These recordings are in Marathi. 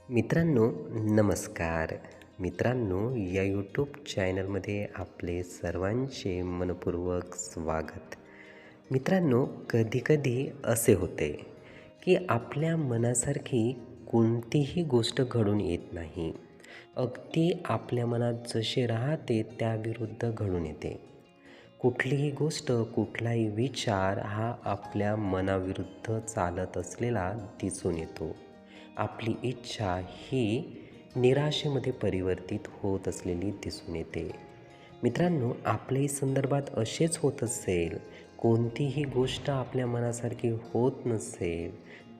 मित्रांनो, नमस्कार. मित्रांनो, या यूट्यूब चॅनलमध्ये आपले सर्वांचे मनपूर्वक स्वागत. मित्रांनो, कधी-कधी असे होते की आपल्या मनासारखी कोणतीही गोष्ट घडून येत नाही. अगदी आपल्या मनात जसे राहते त्याविरुद्ध घडून येते. कुठलीही गोष्ट, कुठलाही विचार हा आपल्या मनाविरुद्ध चालत असलेला दिसून येतो. आपली इच्छा ही निराशेमध्ये परिवर्तित होत असलेली दिसून येते. मित्रांनो, आपल्याही संदर्भात असेच होत असेल, कोणतीही गोष्ट आपल्या मनासारखी होत नसेल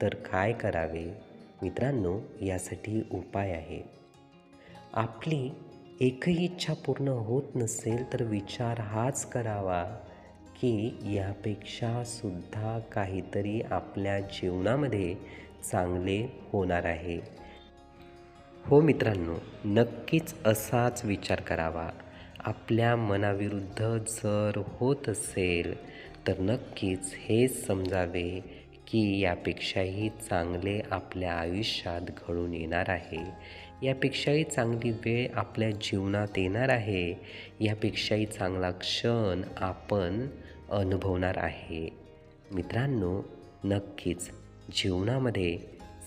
तर काय करावे? मित्रांनो, यासाठी उपाय आहे. आपली एकही इच्छा पूर्ण होत नसेल तर विचार हाच करावा की यापेक्षा सुद्धा काहीतरी आपल्या जीवनामध्ये चांगले होणार आहे. हो मित्रांनो, नक्कीच असाच विचार करावा. आपल्या मनाविरुद्ध जर होत असेल तर नक्कीच हे समजावे की यापेक्षाही चांगले आपल्या आयुष्यात घडून येणार आहे. यापेक्षाही चांगली वेळ आपल्या जीवनात येणार आहे. यापेक्षाही चांगला क्षण आपण अनुभवणार आहे. मित्रांनो, नक्कीच जीवनामध्ये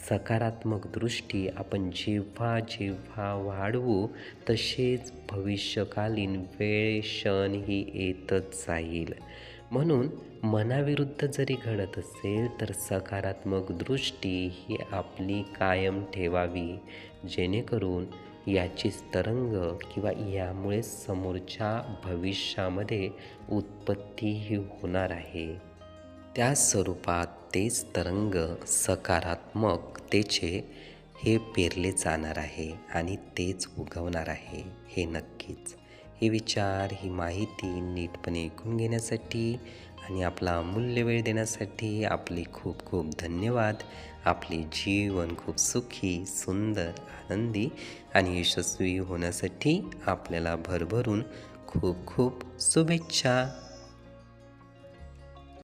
सकारात्मक दृष्टी आपण जेव्हा जेव्हा वाढवू तसेच भविष्यकालीन वेळ क्षण ही येतच जाईल. म्हणून मनाविरुद्ध जरी घडत असेल तर सकारात्मक दृष्टी ही आपली कायम ठेवावी, जेणेकरून याचीच तरंग किंवा यामुळे समोरच्या भविष्यामध्ये उत्पत्तीही होणार आहे. त्या स्वरूपात तेच तरंग सकारात्मकतेचे हे पेरले जाणार आहे आणि तेच उगवणार आहे, हे नक्कीच. हे विचार, ही माहिती नीटपणे ऐकून घेण्यासाठी आणि आपला अमूल्य वेळ देण्यासाठी आपले खूप खूप धन्यवाद. आपले जीवन खूप सुखी, सुंदर, आनंदी आणि यशस्वी होण्यासाठी आपल्याला भरभरून खूप खूप शुभेच्छा.